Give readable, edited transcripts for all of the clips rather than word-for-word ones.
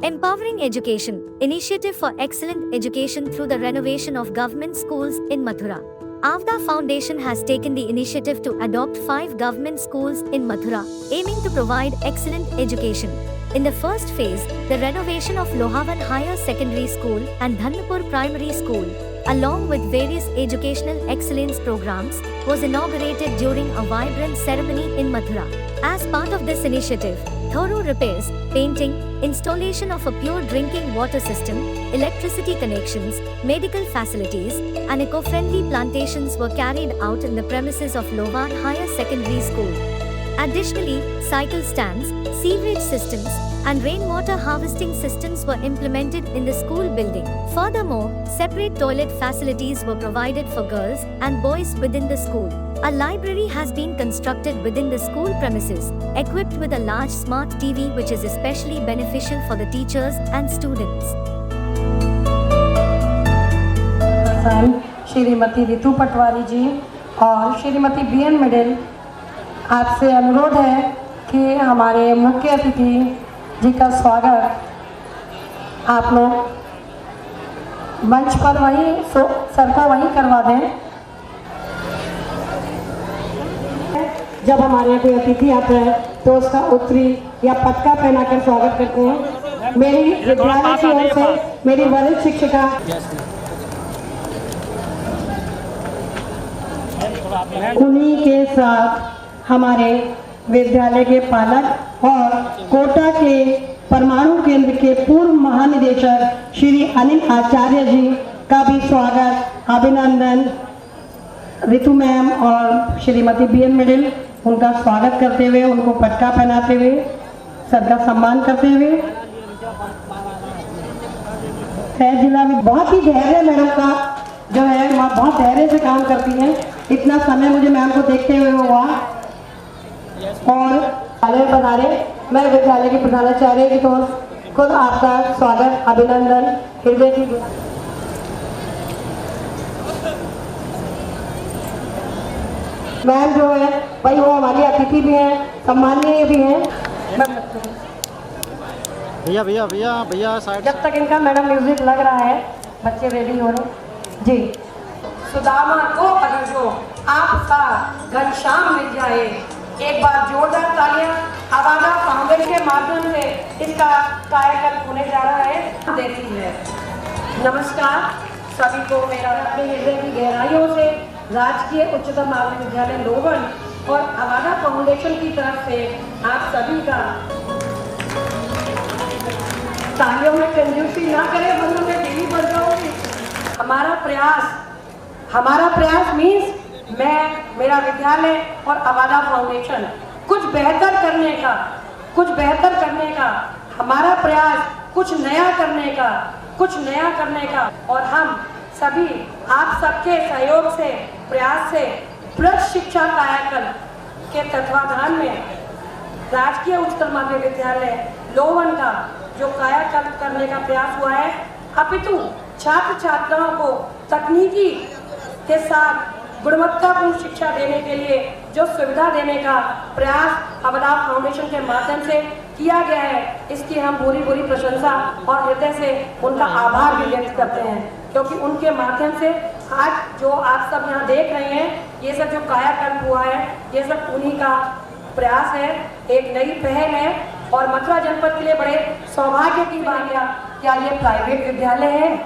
Empowering Education, Initiative for Excellent Education through the renovation of government schools in Mathura. Avda Foundation has taken the initiative to adopt 5 government schools in Mathura, aiming to provide excellent education. In the first phase, the renovation of Lohavan Higher Secondary School and Dhanapur Primary School, along with various educational excellence programs, was inaugurated during a vibrant ceremony in Mathura. As part of this initiative, thorough repairs, painting, installation of a pure drinking water system, electricity connections, medical facilities, and eco-friendly plantations were carried out in the premises of Lohavan Higher Secondary School. Additionally, cycle stands, sewerage systems, and rainwater harvesting systems were implemented in the school building. Furthermore, separate toilet facilities were provided for girls and boys within the school. A library has been constructed within the school premises, equipped with a large smart TV which is especially beneficial for the teachers and students. Shrimati Ritu पटवारी जी और Shrimati BN middle, आपसे अनुरोध है कि हमारे मुख्य अतिथि जी का स्वागत आप लोग मंच पर वहीं सर को वहीं करवा दें। जब हमारे कोई अतिथि आता है तो उसका उत्तरी या पटका पहनाकर स्वागत करते हैं। मेरी विद्यालय की ओर से मेरी वरिष्ठ शिक्षिका उन्हीं के साथ हमारे विद्यालय के पालक और कोटा के परमाणु केंद्र के पूर्व महानिदेशक श्री अनिल आचार्य जी का भी स्वागत, अभिनंदन। रितु मैम और श्रीमती बीएन मिडिल उनका स्वागत करते हुए, उनको पटका पहनाते हुए, सबका सम्मान करते हुए। शहर जिला में बहुत ही धैर्य मैडम का जो है, वहाँ बहुत धैर्य से काम करती हैं। इतना समय मुझे मैम को देखते हुए हुआ और विद्यालय पधारे। मैं विद्यालय की प्रधानाचार्य की तौर खुद आपका स्वागत, अभिनंदन, हृदय की। मैम जो है भाई वो हमारी अतिथि भी हैं, सम्माननीय भी हैं। भैया भैया भैया भैया साइड। जब तक इनका मैडम म्यूजिक लग रहा है, बच्चे रेडी हो रहे जी। सुदामा को अगर जो आपका घनश्याम मिल जाए, एक बार जोरदार तालियां आवाजा फाउंडेशन के माध्यम से इसका कार्यक्रम होने जा रहा है देती है। नमस्कार सभी को मेरा अपने हृदय की गहराइयों से राजकीय उच्चतर माध्यमिक विद्यालय लोहवन और आवाजा फाउंडेशन की तरफ से आप सभी का तालियों में कंजूसी ना करें, बंधु में टीवी बढ़ जाऊंगी। हमारा प्रयास मीन्स मैं, मेरा विद्यालय और आवाजा फाउंडेशन कुछ बेहतर करने का हमारा प्रयास, कुछ नया करने का और हम सभी आप सबके सहयोग से, प्रयास से प्रौढ़ शिक्षा कायाकल्प के तत्वाधान में राजकीय उच्चतर माध्यमिक विद्यालय लोहवन का जो कायाकल्प करने का प्रयास हुआ है, अपितु छात्र छात्राओं को तकनीकी के साथ गुणवत्तापूर्ण शिक्षा देने के लिए जो सुविधा देने का प्रयास आवाजा फाउंडेशन के माध्यम से किया गया है, इसकी हम पूरी प्रशंसा और हृदय से उनका आभार भी व्यक्त करते हैं, क्योंकि उनके माध्यम से आज जो आप सब यहाँ देख रहे हैं, ये सब जो कायाकल्प हुआ है, ये सब उन्हीं का प्रयास है, एक नई पहल है और मथुरा जनपद के लिए बड़े सौभाग्य की बात है। क्या ये प्राइवेट विद्यालय है?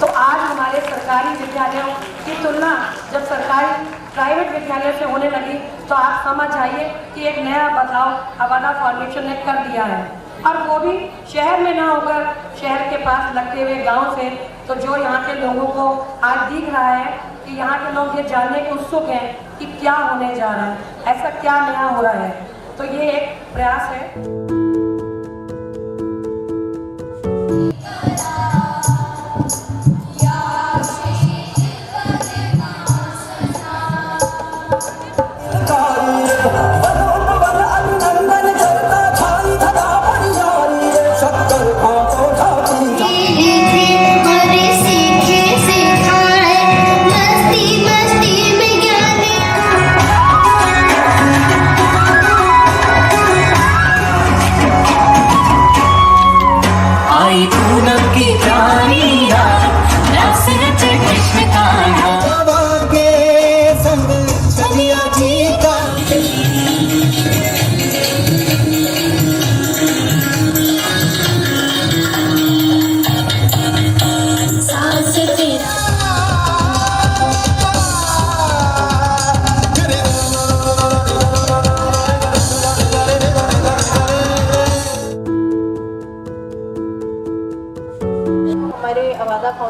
तो आज हमारे सरकारी विद्यालयों की तुलना जब सरकारी प्राइवेट विद्यालयों से होने लगी, तो आप समझ आइए कि एक नया बदलाव आवाजा फाउंडेशन ने कर दिया है, और वो भी शहर में ना होकर शहर के पास लगते हुए गांव से। तो जो यहाँ के लोगों को आज दिख रहा है कि यहाँ के लोग ये जानने के उत्सुक हैं कि क्या होने जा रहा है, ऐसा क्या नया हो रहा है, तो ये एक प्रयास है।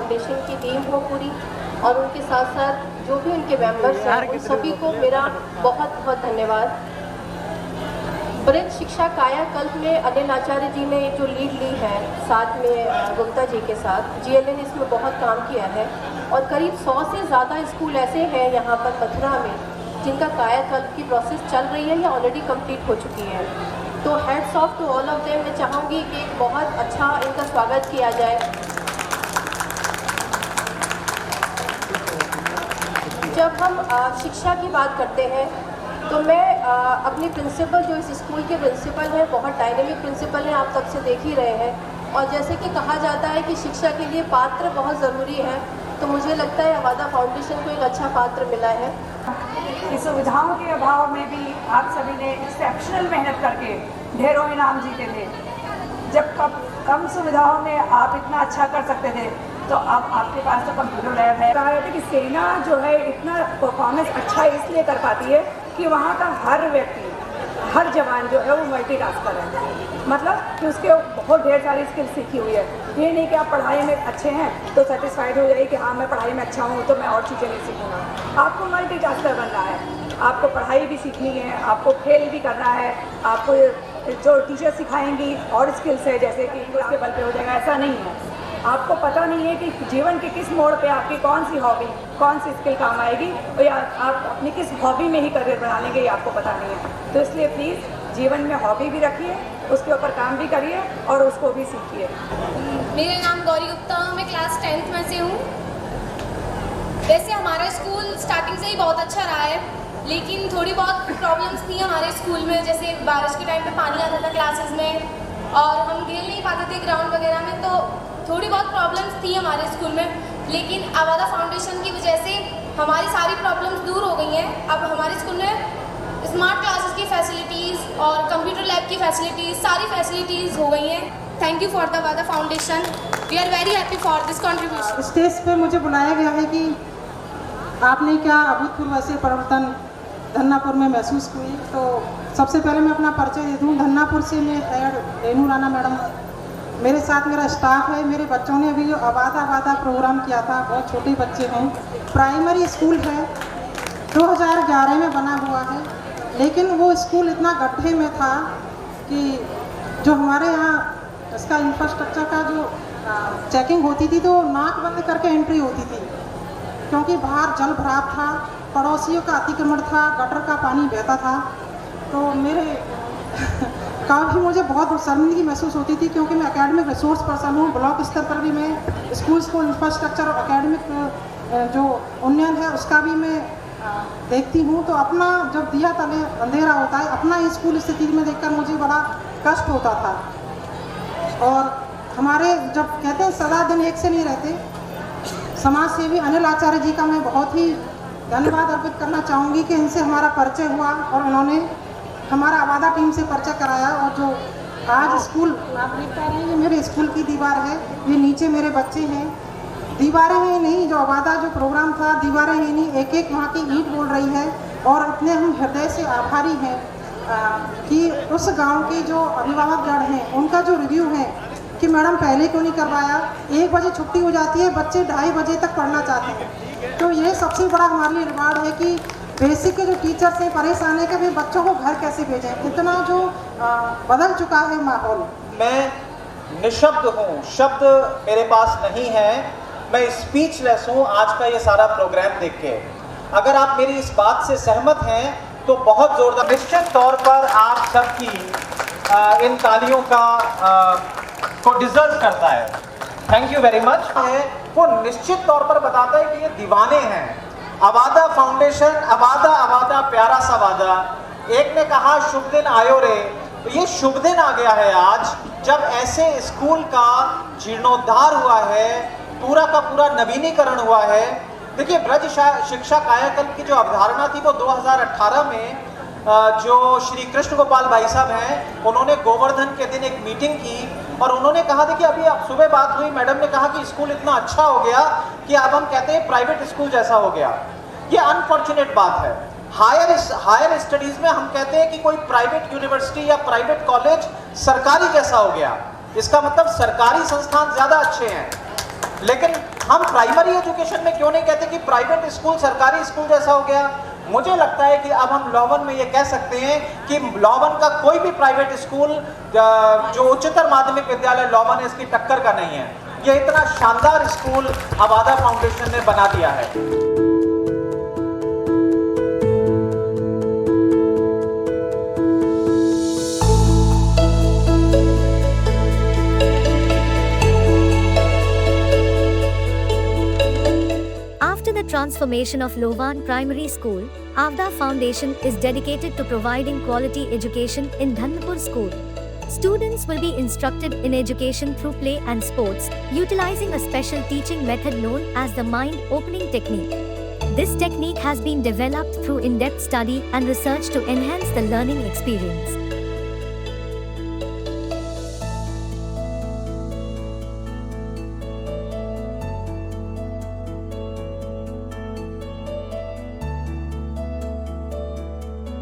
फाउंडेशन की टीम हो पूरी, और उनके साथ साथ जो भी उनके मेंबर्स हैं उन सभी को मेरा बहुत बहुत धन्यवाद। ब्रज शिक्षा कायाकल्प में अनिल आचार्य जी ने जो लीड ली है साथ में गुप्ता जी के साथ, GLN इसमें बहुत काम किया है और करीब 100 से ज़्यादा स्कूल ऐसे हैं यहाँ पर मथुरा में जिनका कायाकल्प की प्रोसेस चल रही है या ऑलरेडी कंप्लीट हो चुकी है। तो heads off to all of them. मैं चाहूँगी कि बहुत अच्छा इनका स्वागत किया जाए। जब हम शिक्षा की बात करते हैं तो मैं अपनी प्रिंसिपल, जो इस स्कूल के प्रिंसिपल हैं, बहुत डायनेमिक प्रिंसिपल हैं, आप तब से देख ही रहे हैं। और जैसे कि कहा जाता है कि शिक्षा के लिए पात्र बहुत ज़रूरी है, तो मुझे लगता है अवादा फाउंडेशन को एक अच्छा पात्र मिला है। इस सुविधाओं के अभाव में भी आप सभी ने एक्सेप्शनल मेहनत करके ढेरों इनाम जीते थे। जब कम सुविधाओं में आप इतना अच्छा कर सकते थे, तो अब आपके पास तो कंप्यूटर लैब है। कहा जाता है कि सेना जो है इतना परफॉर्मेंस अच्छा इसलिए कर पाती है कि वहाँ का हर व्यक्ति, हर जवान जो है वो मल्टीटास्कर है, मतलब कि उसके बहुत ढेर सारी स्किल सीखी हुई है। ये नहीं कि आप पढ़ाई में अच्छे हैं तो सेटिस्फाइड हो जाइए कि हाँ मैं पढ़ाई में अच्छा हूँ तो मैं और चीज़ें नहीं सीखूँगा। आपको मल्टीटास्कर बनना है, आपको पढ़ाई भी सीखनी है, आपको खेल भी करना है, आपको जो टीचर सिखाएंगी और स्किल्स है जैसे कि उसके बल पे हो जाएगा, ऐसा नहीं है। आपको पता नहीं है कि जीवन के किस मोड़ पे आपकी कौन सी हॉबी, कौन सी स्किल काम आएगी, और या आप अपनी किस हॉबी में ही करियर बना लेंगे, ये आपको पता नहीं है। तो इसलिए प्लीज़ जीवन में हॉबी भी रखिए, उसके ऊपर काम भी करिए और उसको भी सीखिए। मेरा नाम गौरी गुप्ता, मैं क्लास 10th में से हूँ। वैसे हमारा स्कूल स्टार्टिंग से ही बहुत अच्छा रहा है, लेकिन थोड़ी बहुत प्रॉब्लम्स थी हमारे स्कूल में, जैसे बारिश के टाइम पे पानी आता था क्लासेस में और हम खेल नहीं पाते थे ग्राउंड वगैरह में, तो थोड़ी बहुत प्रॉब्लम्स थी हमारे स्कूल में। लेकिन अवादा फाउंडेशन की वजह से हमारी सारी प्रॉब्लम्स दूर हो गई हैं। अब हमारे स्कूल में स्मार्ट क्लासेस की फैसिलिटीज़ और कंप्यूटर लैब की फैसिलिटीज़, सारी फैसिलिटीज़ हो गई हैं। Thank you for the Avaada Foundation. We are very happy for this contribution. Stage पे मुझे बुलाया गया है कि आपने क्या अभूतपूर्व ऐसे परिवर्तन धन्नापुर में महसूस हुए। तो सबसे पहले मैं अपना परिचय दे दूँ। धन्नापुर से मैं एड रेनू राणा मैडम, मेरे साथ मेरा स्टाफ है। मेरे बच्चों ने अभी जो अवादा प्रोग्राम किया था, बहुत छोटे बच्चे हैं, प्राइमरी स्कूल है, 2011 में बना हुआ है, लेकिन वो स्कूल इतना गड्ढे में था कि जो हमारे यहाँ इसका इंफ्रास्ट्रक्चर का जो चेकिंग होती थी तो नाक बंद करके एंट्री होती थी, क्योंकि बाहर जल भराव था, पड़ोसियों का अतिक्रमण था, गटर का पानी बहता था। तो मेरे काफ़ी मुझे बहुत शर्मिंदगी महसूस होती थी, क्योंकि मैं एकेडमिक रिसोर्स पर्सन हूँ। ब्लॉक स्तर पर भी मैं स्कूल्स को इंफ्रास्ट्रक्चर और एकेडमिक जो उन्नयन है उसका भी मैं देखती हूँ। तो अपना जब दिया तले अंधेरा होता है, अपना स्कूल स्थिति में देखकर मुझे बड़ा कष्ट होता था। और हमारे जब कहते हैं सदा दिन एक से नहीं रहते, समाज सेवी अनिल आचार्य जी का मैं बहुत ही धन्यवाद अर्पित करना चाहूँगी कि इनसे हमारा परिचय हुआ और उन्होंने हमारा अवादा टीम से परिचय कराया। और जो आज स्कूल आप देख पा रहे हैं, ये मेरे स्कूल की दीवार है, ये नीचे मेरे बच्चे हैं। दीवारें ही नहीं, जो अवादा जो प्रोग्राम था, दीवारें ही नहीं, एक एक वहाँ की ईंट बोल रही है। और इतने हम हृदय से आभारी हैं कि उस गांव के जो अभिभावकगण हैं उनका जो रिव्यू है कि मैडम पहले क्यों नहीं करवाया, 1 बजे छुट्टी हो जाती है, बच्चे 2:30 बजे तक पढ़ना चाहते हैं। तो ये सबसे बड़ा हमारे लिए रिवार्ड है कि बेसिक के जो टीचर्स हैं परेशान है कि भाई बच्चों को घर कैसे भेजें, इतना जो बदल चुका है माहौल। मैं निशब्द हूँ, शब्द मेरे पास नहीं है, मैं स्पीचलेस हूँ आज का ये सारा प्रोग्राम देख के। अगर आप मेरी इस बात से सहमत हैं तो बहुत जोरदार, निश्चित तौर पर आप सबकी इन तालियों का को डिजर्व करता है। Thank you very much. वो निश्चित तौर पर बताता है कि ये दीवाने हैं। अवादा फाउंडेशन, अवादा प्यारा सा वादा। एक ने कहा शुभ दिन आयो रे, तो ये शुभ दिन आ गया है आज, जब ऐसे स्कूल का जीर्णोद्धार हुआ है, पूरा का पूरा नवीनीकरण हुआ है। देखिए, ब्रज शिक्षा कायाकल्प की जो अवधारणा थी वो 2018 में जो श्री कृष्ण गोपाल भाई साहब हैं, उन्होंने गोवर्धन के दिन एक मीटिंग की और उन्होंने कहा, देखिए अभी अब सुबह बात हुई, मैडम ने कहा कि स्कूल इतना अच्छा हो गया कि अब हम कहते हैं प्राइवेट स्कूल जैसा हो गया। ये अनफॉर्चुनेट बात है। हायर स्टडीज में हम कहते हैं कि कोई प्राइवेट यूनिवर्सिटी या प्राइवेट कॉलेज सरकारी जैसा हो गया। इसका मतलब सरकारी संस्थान ज़्यादा अच्छे हैं। लेकिन हम प्राइमरी एजुकेशन में क्यों नहीं कहते कि प्राइवेट स्कूल सरकारी स्कूल जैसा हो गया? मुझे लगता है कि अब हम लॉवन में ये कह सकते हैं कि लॉवन का कोई भी प्राइवेट स्कूल जो उच्चतर माध्यमिक विद्यालय लॉवन है इसकी टक्कर का नहीं है। ये इतना शानदार स्कूल अवादा फाउंडेशन ने बना दिया है। After the transformation of Lovan Primary School, Avda Foundation is dedicated to providing quality education in Dhanapur School. Students will be instructed in education through play and sports, utilizing a special teaching method known as the mind-opening technique. This technique has been developed through in-depth study and research to enhance the learning experience.